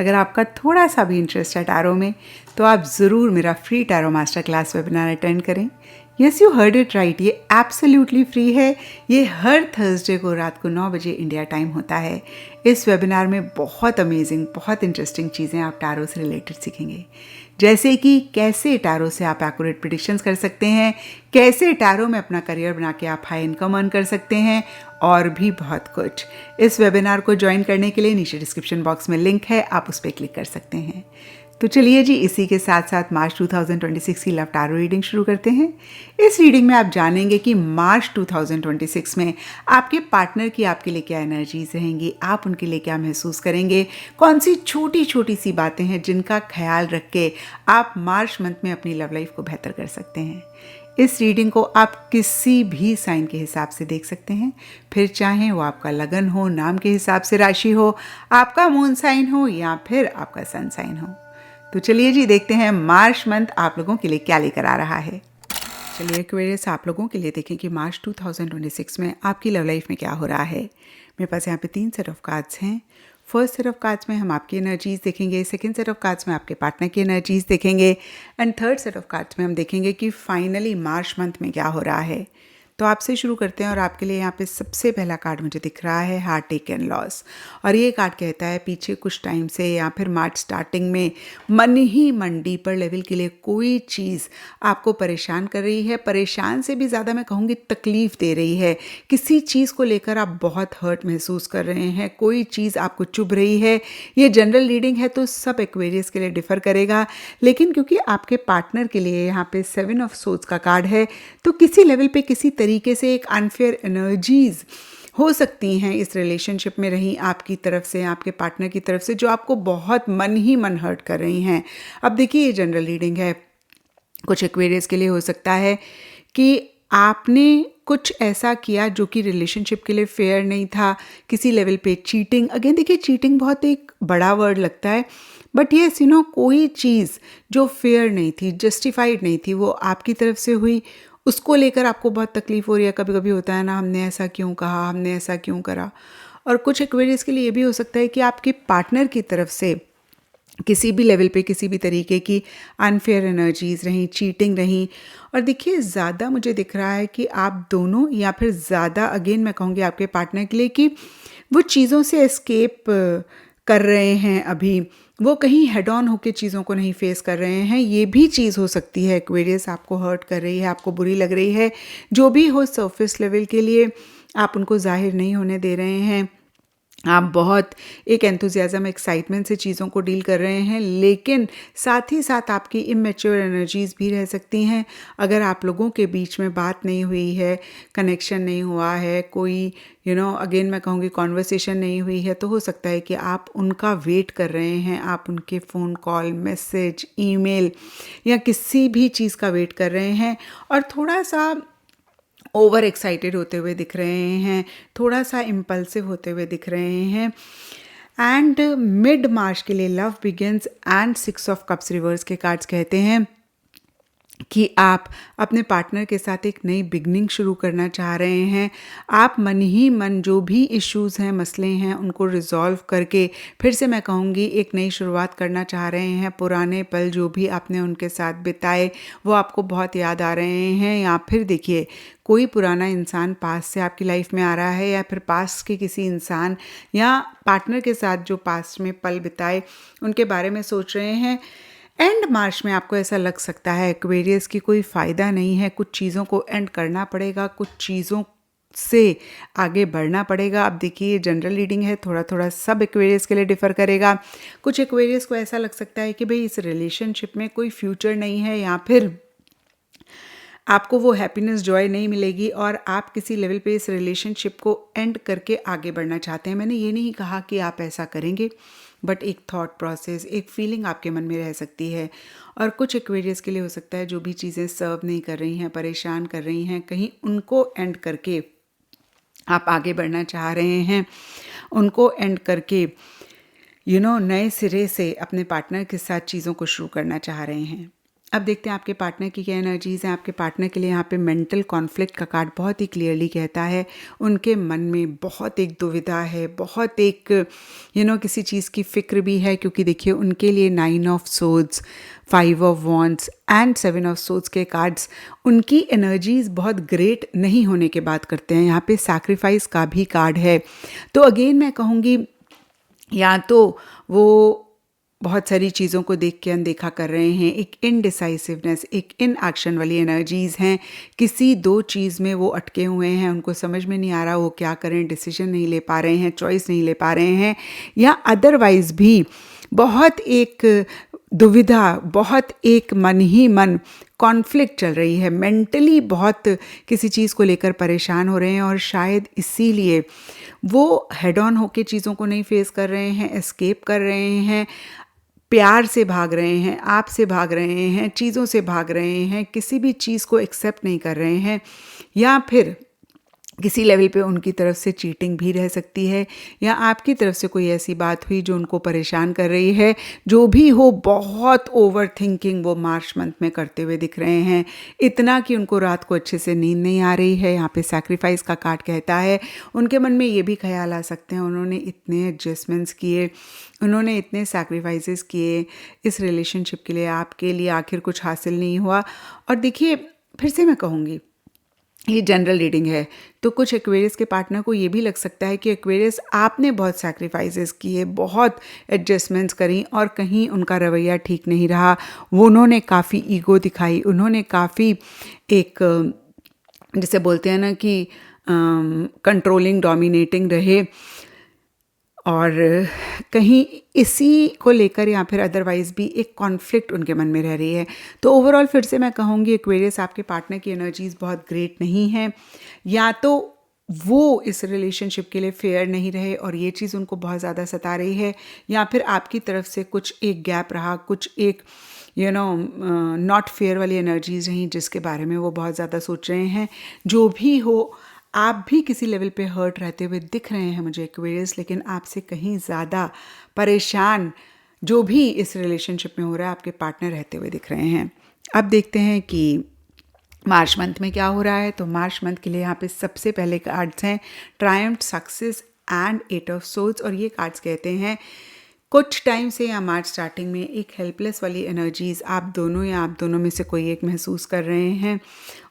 अगर आपका थोड़ा सा भी इंटरेस्ट है टैरो में तो आप ज़रूर मेरा free tarot master class webinar attend करें। Yes, you heard it right, ये एब्सोल्युटली फ्री है। ये हर थर्सडे को रात को 9 बजे इंडिया टाइम होता है। इस वेबिनार में बहुत अमेजिंग, बहुत इंटरेस्टिंग चीज़ें आप टैरो से रिलेटेड सीखेंगे, जैसे कि कैसे टैरो से आप एक्यूरेट प्रेडिक्शंस कर सकते हैं, कैसे टैरो में अपना करियर बना के आप हाई इनकम अर्न कर सकते हैं, और भी बहुत कुछ। इस वेबिनार को ज्वाइन करने के लिए नीचे डिस्क्रिप्शन बॉक्स में लिंक है, आप उस पर क्लिक कर सकते हैं। तो चलिए जी, इसी के साथ साथ मार्च 2026 की लव टैरो रीडिंग शुरू करते हैं। इस रीडिंग में आप जानेंगे कि मार्च 2026 में आपके पार्टनर की आपके लिए क्या एनर्जीज रहेंगी, आप उनके लिए क्या महसूस करेंगे, कौन सी छोटी छोटी सी बातें हैं जिनका ख्याल रख के आप मार्च मंथ में अपनी लव लाइफ को बेहतर कर सकते हैं। इस रीडिंग को आप किसी भी साइन के हिसाब से देख सकते हैं, फिर चाहे वो आपका लगन हो, नाम के हिसाब से राशि हो, आपका मून साइन हो या फिर आपका सन साइन हो। तो चलिए जी, देखते हैं मार्च मंथ आप लोगों के लिए क्या लेकर आ रहा है। चलिए एक्वेरियस, आप लोगों के लिए देखें कि मार्च 2026 में आपकी लव लाइफ में क्या हो रहा है। मेरे पास यहाँ पे 3 सेट ऑफ कार्ड्स हैं। फर्स्ट सेट ऑफ कार्ड्स में हम आपकी एनर्जीज देखेंगे, सेकंड सेट ऑफ कार्ड्स में आपके पार्टनर की एनर्जीज देखेंगे, and third set of cards में हम देखेंगे कि फाइनली मार्च मंथ में क्या हो रहा है। तो आपसे शुरू करते हैं और आपके लिए यहाँ पे सबसे पहला कार्ड मुझे दिख रहा है हार्ट टेक एंड लॉस। और ये कार्ड कहता है पीछे कुछ टाइम से या फिर मार्च स्टार्टिंग में मन ही मन डीपर लेवल के लिए कोई चीज़ आपको परेशान कर रही है। परेशान से भी ज़्यादा मैं कहूँगी तकलीफ़ दे रही है। किसी चीज़ को लेकर आप बहुत हर्ट महसूस कर रहे हैं, कोई चीज़ आपको चुभ रही है। ये जनरल रीडिंग है तो सब एक्वेरियस के लिए डिफ़र करेगा, लेकिन क्योंकि आपके पार्टनर के लिए यहाँ पे 7 ऑफ सोर्ड्स का कार्ड है तो किसी लेवल पे किसी तरीके से एक अनफेयर एनर्जीज हो सकती हैं इस रिलेशनशिप में रही आपकी तरफ से, आपके पार्टनर की तरफ से, जो आपको बहुत मन ही मन हर्ट कर रही हैं। अब देखिए, ये जनरल रीडिंग है। कुछ एक्वेरियस के लिए हो सकता है कि आपने कुछ ऐसा किया जो कि रिलेशनशिप के लिए फेयर नहीं था, किसी लेवल पे चीटिंग। अगेन देखिए, चीटिंग बहुत एक बड़ा वर्ड लगता है, बट येस कोई चीज़ जो फेयर नहीं थी, जस्टिफाइड नहीं थी, वो आपकी तरफ से हुई, उसको लेकर आपको बहुत तकलीफ हो रही है। कभी कभी होता है ना, हमने ऐसा क्यों कहा, हमने ऐसा क्यों करा। और कुछ एक्वेरियस के लिए ये भी हो सकता है कि आपके पार्टनर की तरफ से किसी भी लेवल पे किसी भी तरीके की अनफेयर एनर्जीज रहीं, चीटिंग रहीं। और देखिए, ज़्यादा मुझे दिख रहा है कि आप दोनों, या फिर ज़्यादा अगेन मैं कहूँगी आपके पार्टनर के लिए, कि वो चीज़ों से एस्केप कर रहे हैं। अभी वो कहीं हेड ऑन होकर चीज़ों को नहीं फेस कर रहे हैं। ये भी चीज़ हो सकती है एक्वेरियस, आपको हर्ट कर रही है, आपको बुरी लग रही है। जो भी हो, सरफेस लेवल के लिए आप उनको जाहिर नहीं होने दे रहे हैं। आप बहुत एक एंथुजियाज़म, एक्साइटमेंट से चीज़ों को डील कर रहे हैं, लेकिन साथ ही साथ आपकी इमेच्योर एनर्जीज़ भी रह सकती हैं। अगर आप लोगों के बीच में बात नहीं हुई है, कनेक्शन नहीं हुआ है, कोई अगेन मैं कहूँगी कॉन्वर्सेशन नहीं हुई है, तो हो सकता है कि आप उनका वेट कर रहे हैं। आप उनके फ़ोन कॉल, मैसेज, ईमेल या किसी भी चीज़ का वेट कर रहे हैं, और थोड़ा सा ओवर एक्साइटेड होते हुए दिख रहे हैं, थोड़ा सा इम्पल्सिव होते हुए दिख रहे हैं। एंड मिड मार्च के लिए love begins and 6 of cups reverse के कार्ड्स कहते हैं कि आप अपने पार्टनर के साथ एक नई बिगनिंग शुरू करना चाह रहे हैं। आप मन ही मन जो भी इश्यूज़ हैं, मसले हैं, उनको रिजॉल्व करके फिर से मैं कहूँगी एक नई शुरुआत करना चाह रहे हैं। पुराने पल जो भी आपने उनके साथ बिताए वो आपको बहुत याद आ रहे हैं। या फिर देखिए, कोई पुराना इंसान पास से आपकी लाइफ में आ रहा है, या फिर पास के किसी इंसान या पार्टनर के साथ जो पास में पल बिताए उनके बारे में सोच रहे हैं। एंड मार्च में आपको ऐसा लग सकता है एक्वेरियस की कोई फ़ायदा नहीं है, कुछ चीज़ों को एंड करना पड़ेगा, कुछ चीज़ों से आगे बढ़ना पड़ेगा। अब देखिए, जनरल रीडिंग है, थोड़ा थोड़ा सब एक्वेरियस के लिए डिफ़र करेगा। कुछ एक्वेरियस को ऐसा लग सकता है कि भाई इस रिलेशनशिप में कोई फ्यूचर नहीं है, या फिर आपको वो हैप्पीनेस, जॉय नहीं मिलेगी, और आप किसी लेवल पे इस रिलेशनशिप को एंड करके आगे बढ़ना चाहते हैं। मैंने ये नहीं कहा कि आप ऐसा करेंगे, बट एक थॉट प्रोसेस, एक फीलिंग आपके मन में रह सकती है। और कुछ एक्वेरियस के लिए हो सकता है जो भी चीज़ें सर्व नहीं कर रही हैं, परेशान कर रही हैं, कहीं उनको एंड करके आप आगे बढ़ना चाह रहे हैं, उनको एंड करके नए सिरे से अपने पार्टनर के साथ चीज़ों को शुरू करना चाह रहे हैं। अब देखते हैं आपके पार्टनर की क्या एनर्जीज़ हैं। आपके पार्टनर के लिए यहाँ पे मेंटल कॉन्फ्लिक्ट का कार्ड बहुत ही क्लियरली कहता है उनके मन में बहुत एक दुविधा है, बहुत एक किसी चीज़ की फ़िक्र भी है, क्योंकि देखिए उनके लिए 9 of swords, 5 of wands and 7 of swords के कार्ड्स उनकी एनर्जीज़ बहुत ग्रेट नहीं होने की बात करते हैं। यहाँ पे सैक्रिफाइस का भी कार्ड है। तो अगेन मैं कहूँगी या तो वो बहुत सारी चीज़ों को देख के अनदेखा कर रहे हैं, एक इनडिसाइसिवनेस, एक इनएक्शन वाली एनर्जीज़ हैं, किसी दो चीज़ में वो अटके हुए हैं, उनको समझ में नहीं आ रहा वो क्या करें, डिसीजन नहीं ले पा रहे हैं, चॉइस नहीं ले पा रहे हैं, या अदरवाइज़ भी बहुत एक दुविधा, बहुत एक मन ही मन कॉन्फ्लिक्ट चल रही है, मेंटली बहुत किसी चीज़ को लेकर परेशान हो रहे हैं और शायद इसीलिए वो हेड ऑन होके चीज़ों को नहीं फेस कर रहे हैं, एस्केप कर रहे हैं, प्यार से भाग रहे हैं, आपसे भाग रहे हैं, चीज़ों से भाग रहे हैं, किसी भी चीज़ को एक्सेप्ट नहीं कर रहे हैं, या फिर किसी लेवल पे उनकी तरफ से चीटिंग भी रह सकती है, या आपकी तरफ से कोई ऐसी बात हुई जो उनको परेशान कर रही है। जो भी हो, बहुत ओवर थिंकिंग वो मार्च मंथ में करते हुए दिख रहे हैं, इतना कि उनको रात को अच्छे से नींद नहीं आ रही है। यहाँ पे सैक्रिफाइस का कार्ड कहता है उनके मन में ये भी ख्याल आ सकते हैं उन्होंने इतने एडजस्टमेंट्स किए, उन्होंने इतने सैक्रिफाइसेस किए इस रिलेशनशिप के लिए, आपके लिए आखिर कुछ हासिल नहीं हुआ। और देखिए फिर से मैं कहूँगी ये जनरल रीडिंग है, तो कुछ एक्वेरियस के पार्टनर को ये भी लग सकता है कि एक्वेरियस आपने बहुत सैक्रिफाइसेस किए, बहुत एडजस्टमेंट्स करी और कहीं उनका रवैया ठीक नहीं रहा, वो उन्होंने काफ़ी ईगो दिखाई, उन्होंने काफ़ी एक जिसे बोलते हैं ना कि कंट्रोलिंग, डोमिनेटिंग रहे, और कहीं इसी को लेकर या फिर अदरवाइज़ भी एक कॉन्फ्लिक्ट उनके मन में रह रही है। तो ओवरऑल फिर से मैं कहूँगी एक्वेरियस आपके पार्टनर की एनर्जीज़ बहुत ग्रेट नहीं हैं, या तो वो इस रिलेशनशिप के लिए फेयर नहीं रहे और ये चीज़ उनको बहुत ज़्यादा सता रही है, या फिर आपकी तरफ से कुछ एक गैप रहा, कुछ एक नॉट फेयर वाली एनर्जीज़ रहीं जिसके बारे में वो बहुत ज़्यादा सोच रहे हैं। जो भी हो, आप भी किसी लेवल पे हर्ट रहते हुए दिख रहे हैं मुझे एक्वेरियस, लेकिन आपसे कहीं ज़्यादा परेशान जो भी इस रिलेशनशिप में हो रहा है आपके पार्टनर रहते हुए दिख रहे हैं। अब देखते हैं कि मार्च मंथ में क्या हो रहा है। तो मार्च मंथ के लिए यहाँ पे सबसे पहले कार्ड्स हैं Triumph, success and 8 of swords, और ये कार्ड्स कहते हैं कुछ टाइम से या मार्च स्टार्टिंग में एक हेल्पलेस वाली एनर्जीज़ आप दोनों या आप दोनों में से कोई एक महसूस कर रहे हैं,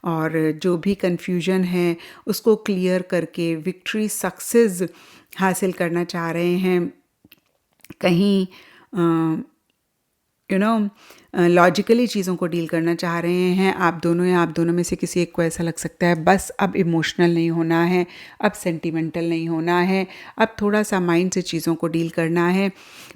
और जो भी कन्फ्यूजन है उसको क्लियर करके विक्ट्री, सक्सेस हासिल करना चाह रहे हैं। कहीं लॉजिकली चीज़ों को डील करना चाह रहे हैं आप दोनों, या आप दोनों में से किसी एक को ऐसा लग सकता है बस अब इमोशनल नहीं होना है, अब सेंटिमेंटल नहीं होना है, अब थोड़ा सा माइंड से चीज़ों को डील करना है।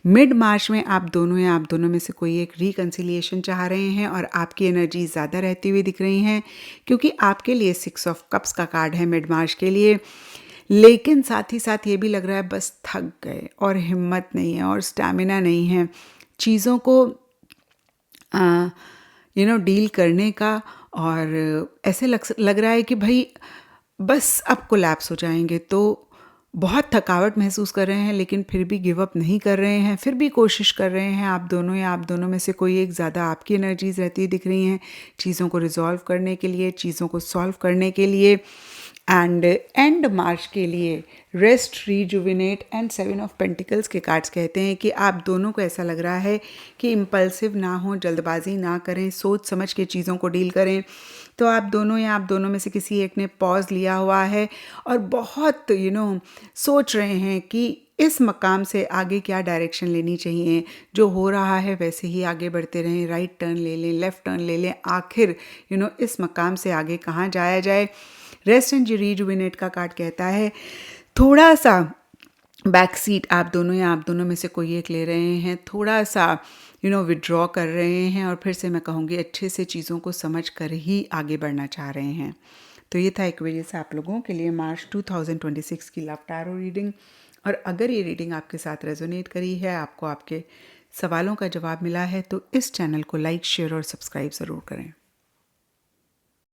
मिड मार्च में आप दोनों या आप दोनों में से कोई एक रिकन्सिलिएशन चाह रहे हैं, और आपकी एनर्जी ज़्यादा रहती हुई दिख रही हैं, क्योंकि आपके लिए 6 ऑफ कप्स का कार्ड है मिड मार्च के लिए। लेकिन साथ ही साथ ये भी लग रहा है बस थक गए और हिम्मत नहीं है और स्टैमिना नहीं है चीज़ों को डील करने का, और ऐसे लग रहा है कि भाई बस अब कोलैप्स हो जाएंगे। तो बहुत थकावट महसूस कर रहे हैं, लेकिन फिर भी गिव अप नहीं कर रहे हैं, फिर भी कोशिश कर रहे हैं आप दोनों, या आप दोनों में से कोई एक ज़्यादा आपकी एनर्जीज रहती हुई दिख रही हैं चीज़ों को रिजॉल्व करने के लिए, चीज़ों को सॉल्व करने के लिए। एंड मार्च के लिए rest, rejuvenate and 7 of pentacles के कार्ड्स कहते हैं कि आप दोनों को ऐसा लग रहा है कि इम्पल्सिव ना हो, जल्दबाजी ना करें, सोच समझ के चीज़ों को डील करें। तो आप दोनों या आप दोनों में से किसी एक ने पॉज लिया हुआ है और बहुत सोच रहे हैं कि इस मकाम से आगे क्या डायरेक्शन लेनी चाहिए, जो हो रहा है वैसे ही आगे बढ़ते रहें, राइट टर्न ले लें, लेफ़्ट टर्न ले लें, आखिर इस मकाम से आगे कहाँ जाया जाए। रेस्ट एंड रिजुविनेट का कार्ड कहता है थोड़ा सा बैक सीट आप दोनों या आप दोनों में से कोई एक ले रहे हैं, थोड़ा सा विड्रॉ कर रहे हैं, और फिर से मैं कहूँगी अच्छे से चीज़ों को समझ कर ही आगे बढ़ना चाह रहे हैं। तो ये था एक्वेरियस आप लोगों के लिए मार्च 2026 की लव टैरो रीडिंग। और अगर ये रीडिंग आपके साथ रेजोनेट करी है, आपको आपके सवालों का जवाब मिला है, तो इस चैनल को लाइक, शेयर और सब्सक्राइब ज़रूर करें।